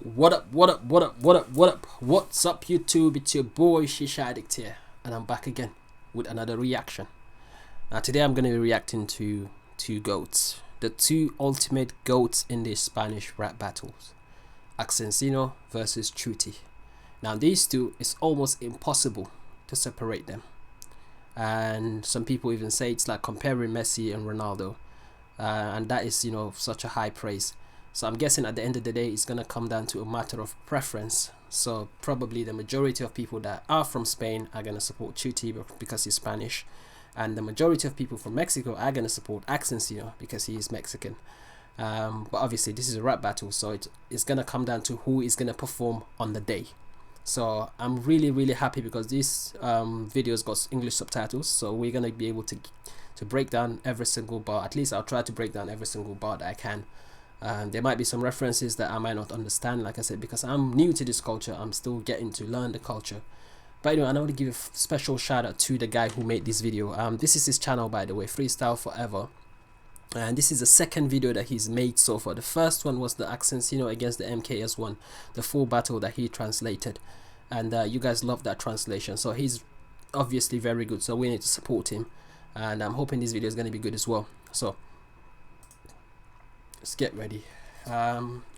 What up, what up, what up, what up, what up? What's up, YouTube? It's your boy Shisha Addict here, and I'm back again with another reaction. Now today I'm going to be reacting to two goats, the two ultimate goats in the Spanish rap battles, ACZINO versus Chuty. Now these two, it's almost impossible to separate them, and some people even say it's like comparing Messi and Ronaldo, and that is, you know, such a high praise. So I'm guessing at the end of the day it's gonna come down to a matter of preference. So probably the majority of people that are from Spain are gonna support Chuty because he's Spanish, and the majority of people from Mexico are gonna support ACZINO because he is Mexican. But obviously this is a rap battle, so it's gonna come down to who is gonna perform on the day. So I'm really happy because this video's got English subtitles, so we're gonna be able to break down every single bar. At least I'll try to break down every single bar that I can. There might be some references that I might not understand, like I said, because I'm new to this culture. I'm still getting to learn the culture. But anyway, I want to give a special shout out to the guy who made this video. This is his channel, by the way, Freestyle Forever, and this is the second video that he's made so far. The first one was the ACZINO against the MKS one, the full battle that he translated, and you guys love that translation, so he's obviously very good, so we need to support him, and I'm hoping this video is going to be good as well. So let's get ready.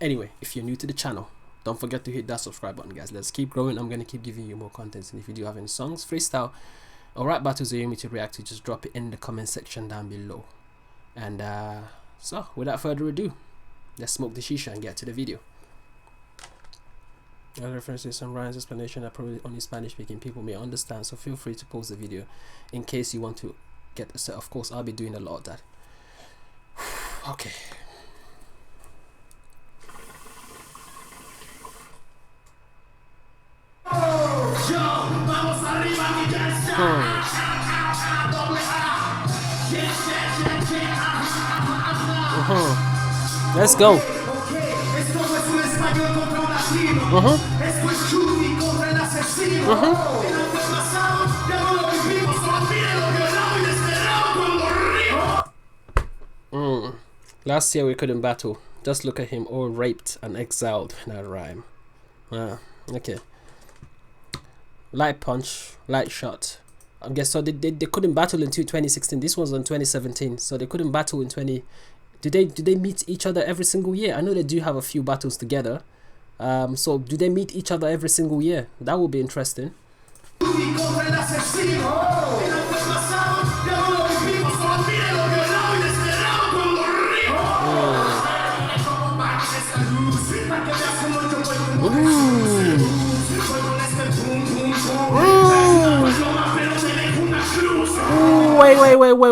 Anyway, if you're new to the channel, don't forget to hit that subscribe button, guys. Let's keep growing. I'm going to keep giving you more content, and if you do have any songs, freestyle or rap battles that you want me to react to, just drop it in the comment section down below. And so without further ado, let's smoke the shisha and get to the video. I reference to some Ryan's explanation that probably only Spanish speaking people may understand, so feel free to pause the video in case you want to get a set. Of course, I'll be doing a lot of that. Okay. Let's go. Last year we couldn't battle. Just look at him, all raped and exiled. That rhyme. Okay. Light punch, light shot. I guess so. They couldn't battle in 2016. This was on 2017, so they couldn't battle in 20. Do they meet each other every single year? I know they do have a few battles together. So do they meet each other every single year? That would be interesting.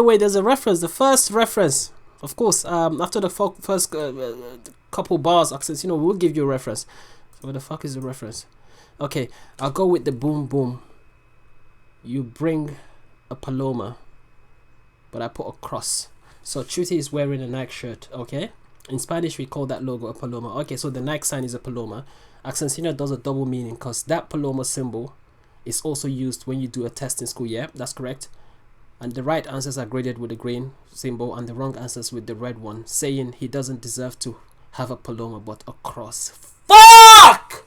Wait, there's a reference. The first reference, of course, after the first couple bars, ACZINO will give you a reference. So where the fuck is the reference? Okay, I'll go with the boom boom. You bring a paloma, but I put a cross. So Chuty is wearing a Nike shirt, okay? In Spanish, we call that logo a paloma. Okay, so the Nike sign is a paloma. ACZINO does a double meaning because that paloma symbol is also used when you do a test in school. Yeah, that's correct. And the right answers are graded with the green symbol and the wrong answers with the red one, saying he doesn't deserve to have a paloma but a cross. Fuck!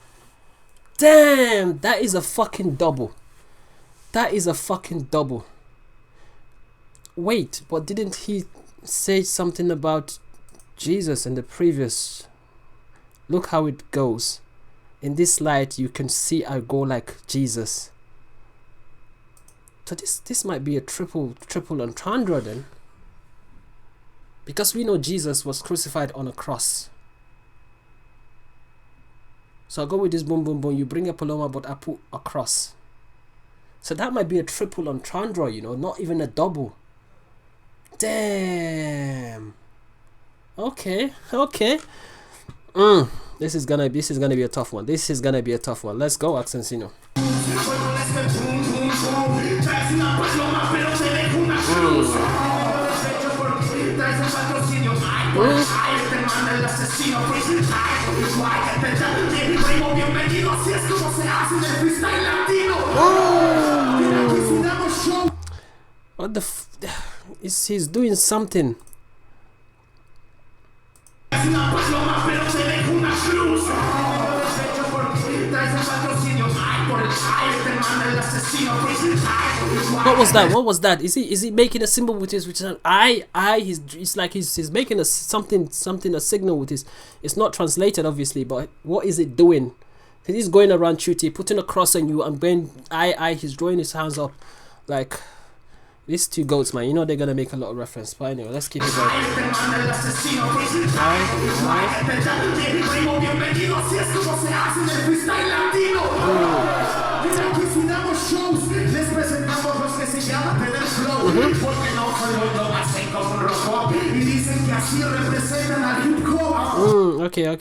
Damn, that is a fucking double. That is a fucking double. Wait, but didn't he say something about Jesus in the previous? Look how it goes. In this slide, you can see I go like Jesus. So this might be a triple entendre then, because we know Jesus was crucified on a cross. So I'll go with this boom boom boom. You bring a paloma, but I put a cross. So that might be a triple entendre, you know, not even a double. Damn. Okay. This is gonna be a tough one. Let's go, ACZINO. What the he's doing something. What was that? What was that? Is he making a symbol with his eye? It's like he's making a something a signal with his. It's not translated obviously, but what is it doing? He's going around Chuty, putting a cross on you and going eye. He's drawing his hands up, like these two goats, man. You know they're gonna make a lot of reference. But anyway, let's keep it going.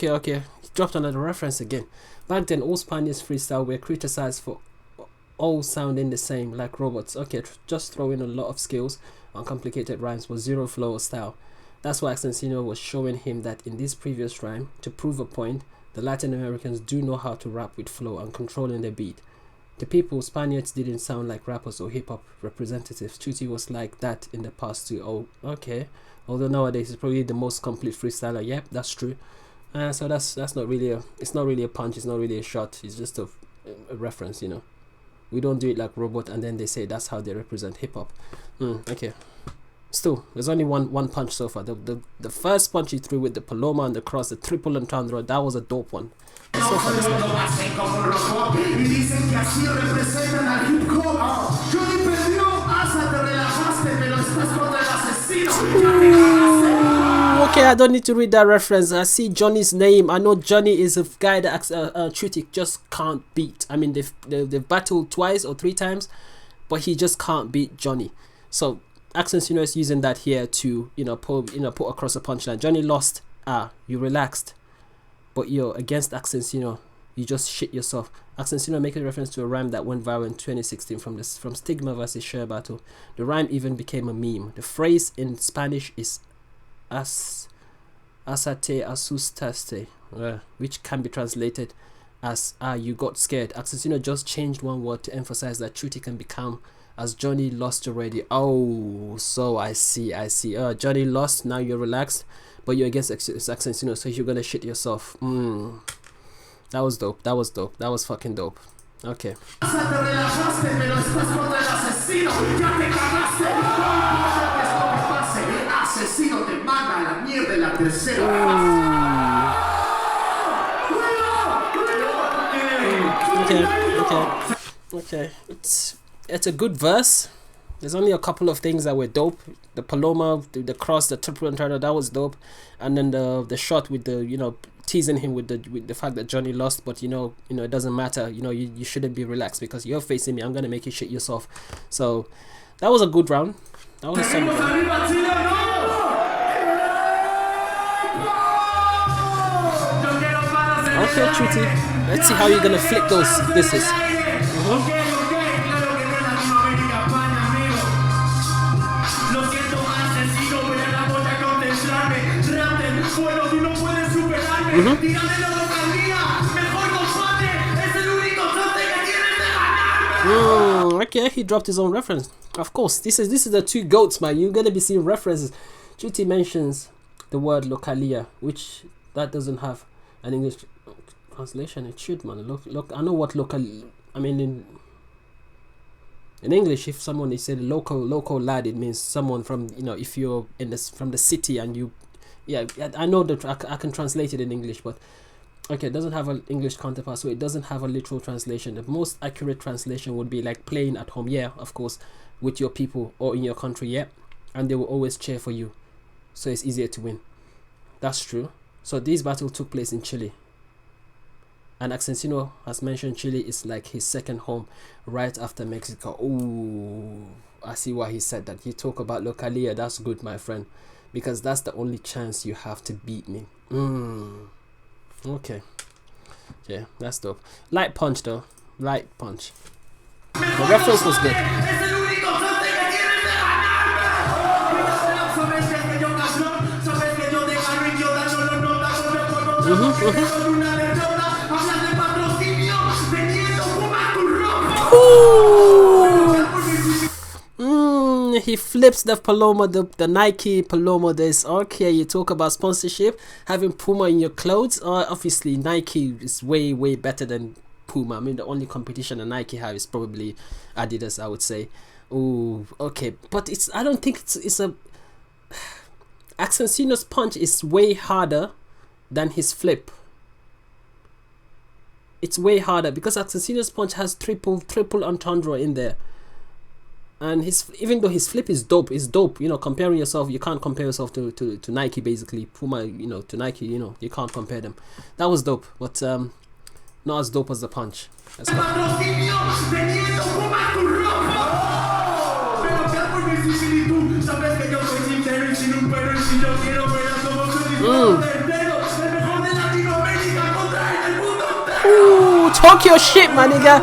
Okay. He dropped another reference again. Back then, all Spaniards freestyle were criticized for all sounding the same, like robots. Okay, just throw in a lot of skills on complicated rhymes with zero flow or style. That's why ACZINO was showing him that in this previous rhyme, to prove a point, the Latin Americans do know how to rap with flow and controlling the beat. The people, Spaniards didn't sound like rappers or hip-hop representatives. Chuty was like that in the past too. Oh, okay. Although nowadays he's probably the most complete freestyler. Yep, that's true. So that's not really a, it's not really a punch, it's not really a shot, it's just a reference, you know. We don't do it like robot and then they say that's how they represent hip-hop. Okay. Still, there's only one punch so far. The first punch he threw with the Paloma and the cross, the triple entendre, that was a dope one. So far, okay, I don't need to read that reference. I see Johnny's name. I know Johnny is a guy that Chuty just can't beat. I mean, they've battled twice or three times, but he just can't beat Johnny. So ACZINO is using that here to put across a punchline. Johnny lost. You relaxed, but you're against ACZINO. You just shit yourself. ACZINO making reference to a rhyme that went viral in 2016 from Stigma versus Share Battle. The rhyme even became a meme. The phrase in Spanish is asate asustaste, which can be translated as you got scared. ACZINO just changed one word to emphasize that Chuty can become as Johnny lost already. Oh, so I see. Johnny lost, now you're relaxed, but you're against ACZINO, so you're gonna shit yourself. That was dope. That was fucking dope. Okay. Okay. It's a good verse. There's only a couple of things that were dope. The Paloma, the cross, the triple entendre, that was dope. And then the shot with the teasing him with the fact that Johnny lost, but it doesn't matter. You shouldn't be relaxed because you're facing me. I'm gonna make you shit yourself. So that was a good round. That was a solid round. Okay, Chuty. Let's see how you're gonna flick those disses. Okay, he dropped his own reference. Of course, this is the two goats, man. You're gonna be seeing references. Chuty mentions the word localia, which that doesn't have an English translation. It should, man. Look. I know what local. I mean, in English, if someone is said local lad, it means someone from if you're from the city and you. Yeah, I know that I can translate it in English, but okay, it doesn't have an English counterpart, so it doesn't have a literal translation. The most accurate translation would be like playing at home, yeah, of course, with your people or in your country, yeah, and they will always cheer for you, so it's easier to win. That's true. So this battle took place in Chile, and ACZINO has mentioned Chile is like his second home right after Mexico. Ooh, I see why he said that. You talk about localia, that's good, my friend, because that's the only chance you have to beat me. Okay. Yeah, that's dope. Light punch though. Light punch. The reference was good. He flips the Paloma, the Nike Paloma. There's okay. You talk about sponsorship, having Puma in your clothes. Obviously Nike is way better than Puma. I mean, the only competition that Nike have is probably Adidas, I would say. Oh, okay, but I don't think it's a. ACZINO's punch is way harder than his flip. It's way harder because ACZINO's punch has triple entendre in there, and even though his flip is dope, you know, comparing yourself, you can't compare yourself to Nike, basically Puma, you know, to Nike, you know, you can't compare them. That was dope, but not as dope as the punch. Let's go. Ooh, talk your shit, my nigga.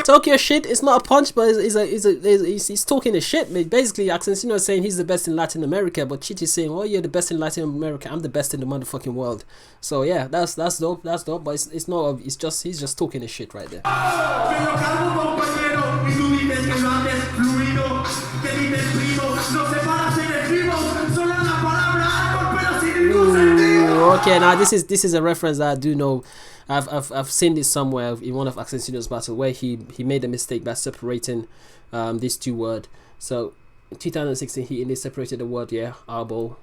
Talk your shit. It's not a punch, but he's talking the shit. Basically, ACZINO is saying he's the best in Latin America, but Chuty's saying, "Oh, you're the best in Latin America. I'm the best in the motherfucking world." So yeah, that's dope. That's dope. But it's not. It's just he's just talking the shit right there. Ooh, okay, now this is a reference that I do know. I've seen this somewhere in one of ACZINO's battles where he made a mistake by separating these two words. So in 2016 he indeed separated the word arbol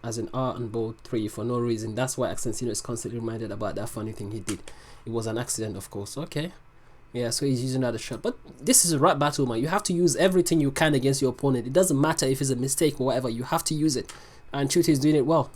as an R and bold 3 for no reason. That's why ACZINO is constantly reminded about that funny thing he did. It was an accident, of course. Okay, yeah, so he's using that as a shot. But this is a rap battle, man. You have to use everything you can against your opponent. It doesn't matter if it's a mistake or whatever. You have to use it, and Chuty is doing it well.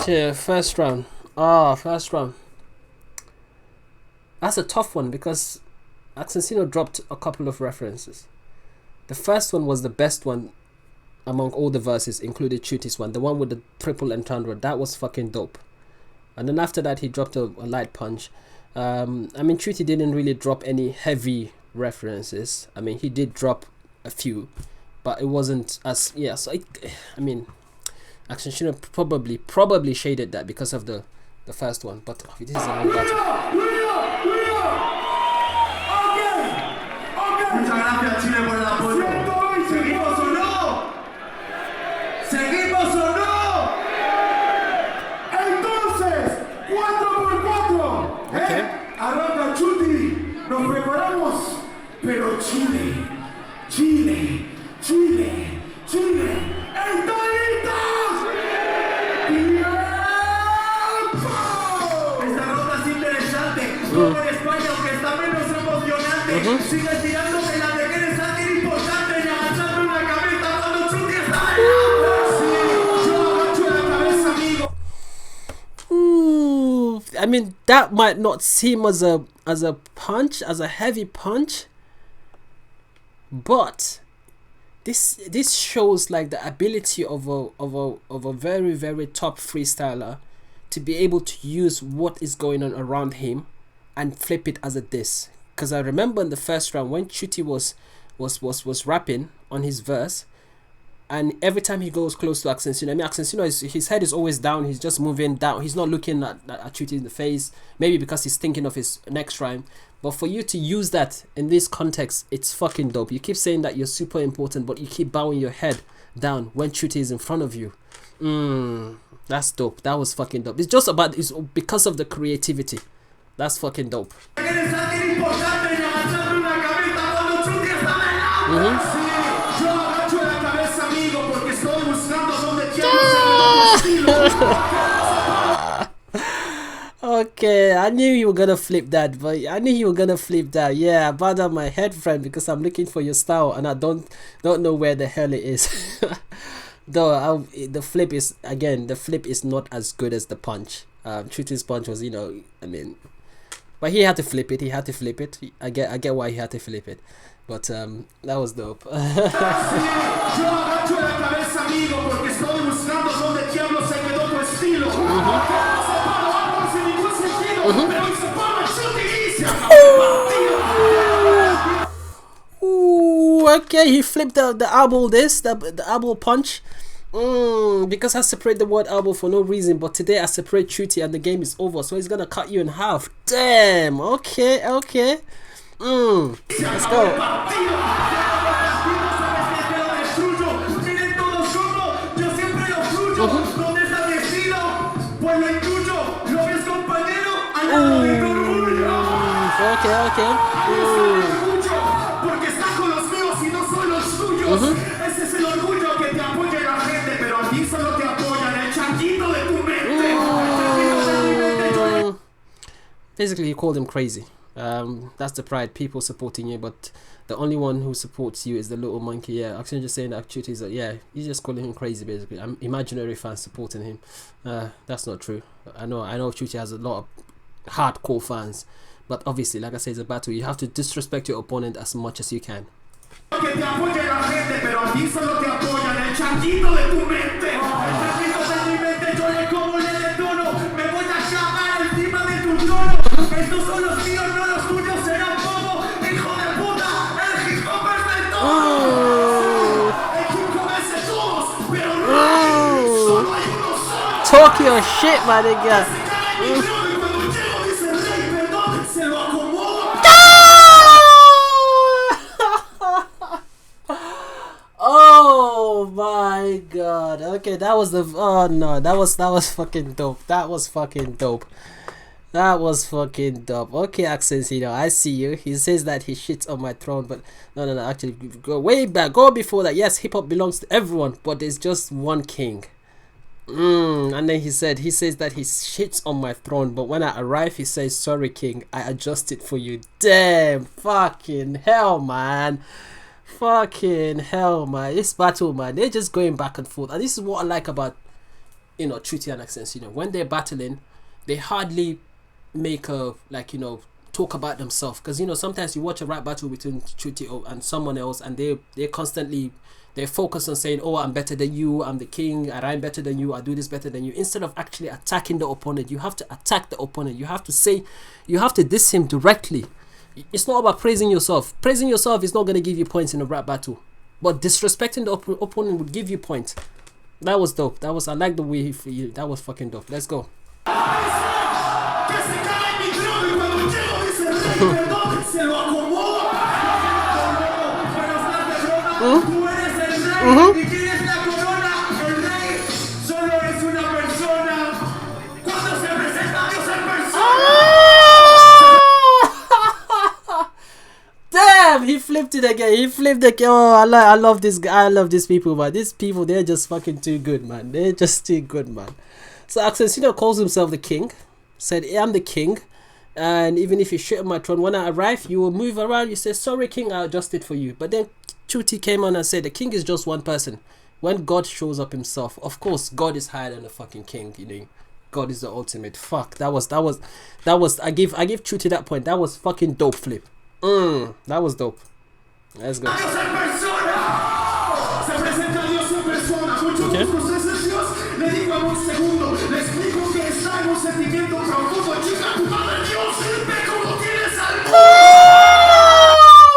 Okay, first round. First round. That's a tough one because ACZINO dropped a couple of references. The first one was the best one among all the verses, included Chuty's one. The one with the triple entendre. That was fucking dope. And then after that, he dropped a light punch. I mean, Chuty didn't really drop any heavy references. I mean, he did drop a few, but it wasn't as So I mean, ACZINO probably shaded that because of the first one. But this is a long battle. Muchas gracias, Chile, por el apoyo. ¿Seguimos o no? ¿Seguimos o no? Entonces, 4x4. Okay. Arranca Chuty. Nos preparamos. Pero Chile. ¿Están listos? ¡Tiempo! Esta ronda es interesante. Como en España, aunque está menos emocionante, sigue tirando de la de que eres alguien importante y agachando una cabeza cuando Chuty está bailando. Sí, yo agacho la cabeza, amigo. Ooh, I mean, that might not seem as a punch, as a heavy punch, but this shows like the ability of a very, very top freestyler to be able to use what is going on around him and flip it as a diss. Because I remember in the first round when Chuty was rapping on his verse, and every time he goes close to ACZINO, I mean, ACZINO his head is always down. He's just moving down. He's not looking at Chuty in the face. Maybe because he's thinking of his next rhyme. But for you to use that in this context, it's fucking dope. You keep saying that you're super important, but you keep bowing your head down when Chuty is in front of you. That's dope. That was fucking dope. It's because of the creativity. That's fucking dope. Okay, I knew you were gonna flip that, Yeah, I bowed down my head, friend, because I'm looking for your style and I don't know where the hell it is. Though the flip is not as good as the punch. Chuty's punch was, I mean, but he had to flip it. I get why he had to flip it. But that was dope. Ooh, okay, he flipped the elbow the elbow punch. Because I separate the word elbow for no reason, but today I separate Chuty and the game is over. So he's gonna cut you in half. Damn. Okay. Let's go. Okay. Porque estás con los míos y no son los tuyos. Ese es el orgullo que te apoya la gente, pero a ti solo te apoyan el changuito de tu mente. Basically, you called him crazy. That's the pride, people supporting you, but the only one who supports you is the little monkey. Yeah, actually just saying that Chuty is like, yeah, you're just calling him crazy basically. I'm imaginary fans supporting him. That's not true. I know Chuty has a lot of hardcore fans, but obviously, like I said, it's a battle. You have to disrespect your opponent as much as you can. Talk your shit, my nigga. Oh my god. Okay, that was the that was fucking dope. That was fucking dope. Okay, ACZINO, I see you. He says that he shits on my throne, but no, actually go way back. Go before that. Yes, hip hop belongs to everyone, but there's just one king. And then he says that he shits on my throne, but when I arrive he says, sorry king, I adjust it for you. Damn, fucking hell, man. This battle, man, they're just going back and forth. And this is what I like about, Chuty and ACZINO. When they're battling, they hardly make a, talk about themselves. Because, sometimes you watch a rap battle between Chuty and someone else, and they're constantly, they're focused on saying, oh, I'm better than you, I'm the king, I rhyme better than you, I do this better than you. Instead of actually attacking the opponent, you have to attack the opponent. You have to diss him directly. It's not about praising yourself. Praising yourself is not going to give you points in a rap battle. But disrespecting the opponent would give you points. That was dope. I like the way that was fucking dope. Let's go. Damn, he flipped it again. Oh, I love this guy. I love these people, man. These people, they're just fucking too good, man. They're just too good, man. So ACZINO calls himself the king. Said, I'm the king. And even if you shit on my throne, when I arrive, you will move around. You say, sorry, king, I adjust it for you. But then Chuty came on and said, the king is just one person. When God shows up himself, of course, God is higher than the fucking king, God is the ultimate. Fuck, that was, I give Chuty that point. That was fucking dope flip. That was dope. Let's go. Okay. Oh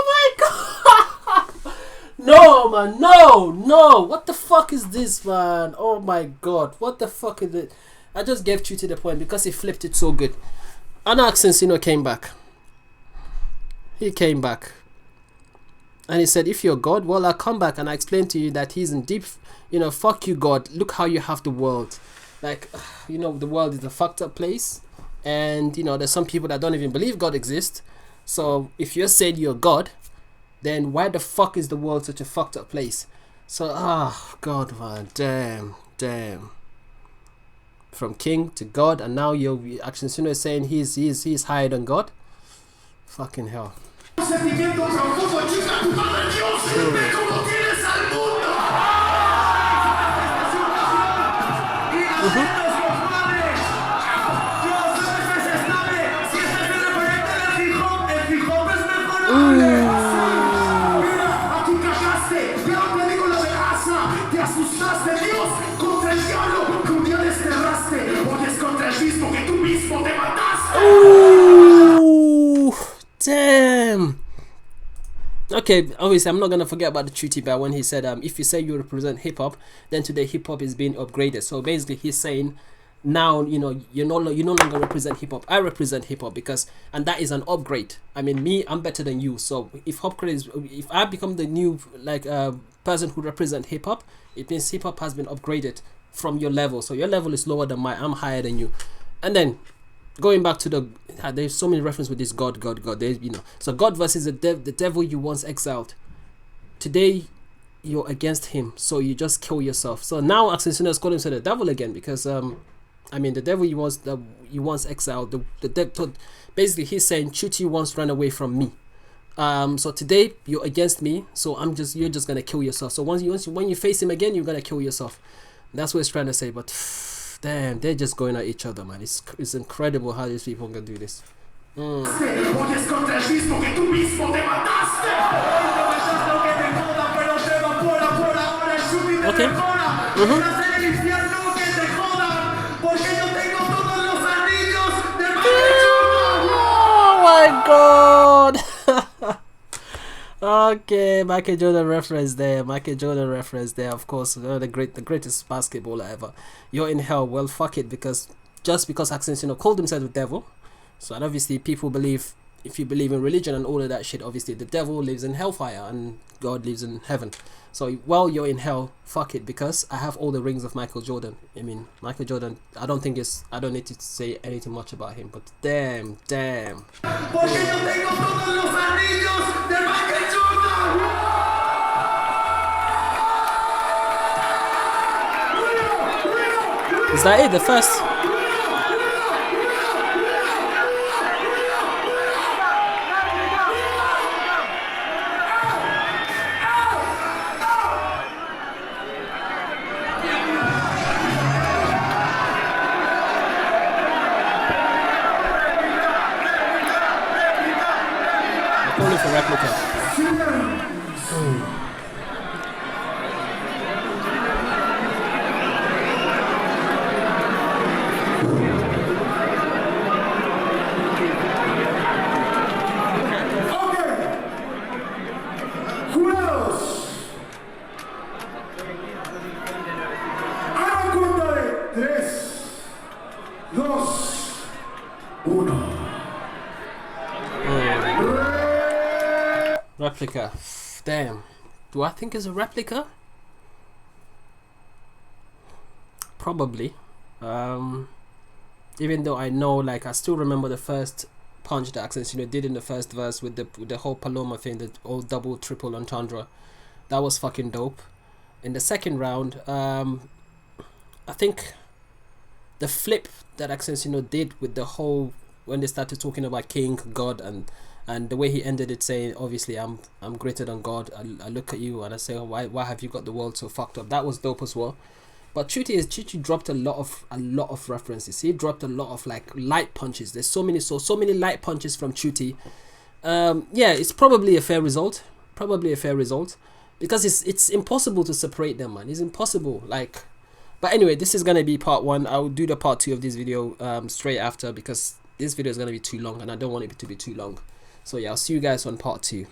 my god! No, man, no! What the fuck is this, man? Oh my god, what the fuck is it? I just gave Chuty the point because he flipped it so good. And ACZINO came back. He came back and he said, if you're God, well, I'll come back and I explain to you that he's in deep, fuck you, God. Look how you have the world. Like, the world is a fucked up place. And, there's some people that don't even believe God exists. So if you said you're God, then why the fuck is the world such a fucked up place? So, God, man, damn. From king to God, and now you're ACZINO saying he's higher than God. Fucking hell. okay, obviously I'm not gonna forget about the Chuty bar when he said, if you say you represent hip hop, then today hip hop is being upgraded. So basically he's saying, now you know you no longer represent hip hop. I represent hip hop because, and that is an upgrade. I mean, I'm better than you. So if if I become the new person who represent hip hop, it means hip hop has been upgraded from your level. So your level is lower than mine. I'm higher than you. And then going back to there's so many references with this God. There's, you know, so God versus the devil you once exiled. Today you're against him, so you just kill yourself. So now ACZINO is calling himself the devil again because I mean, the devil you once exiled, the devil, basically he's saying Chuty once ran away from me. So today you're against me, so you're just gonna kill yourself. So when you face him again, you're gonna kill yourself. That's what he's trying to say. But damn, they're just going at each other, man. It's incredible how these people can do this. Okay. Oh my god. Okay, Michael Jordan reference there. Of course, the greatest basketballer ever. You're in hell. Well, fuck it, because just because ACZINO called himself the devil, so and obviously people believe, if you believe in religion and all of that shit, obviously the devil lives in hellfire and God lives in heaven. So while you're in hell, fuck it, because I have all the rings of Michael Jordan. I mean, Michael Jordan, I don't need to say anything much about him, but damn. Is that it, the first? Only for replica. Replica. Damn. Do I think it's a replica? Probably. Even though I know, like, I still remember the first punch that ACZINO did in the first verse with the whole Paloma thing, the old double triple entendre. That was fucking dope. In the second round, I think the flip that ACZINO did with the whole, when they started talking about King, God, and the way he ended it saying, obviously I'm greater than God. I look at you and I say, why have you got the world so fucked up? That was dope as well. But Chuty dropped a lot of references. He dropped a lot of like light punches. There's so many light punches from Chuty. Yeah, it's probably a fair result. Because it's impossible to separate them, man. It's impossible. Like, but anyway, this is gonna be part 1. I will do the part 2 of this video straight after, because this video is gonna be too long and I don't want it to be too long. So yeah, I'll see you guys on part 2.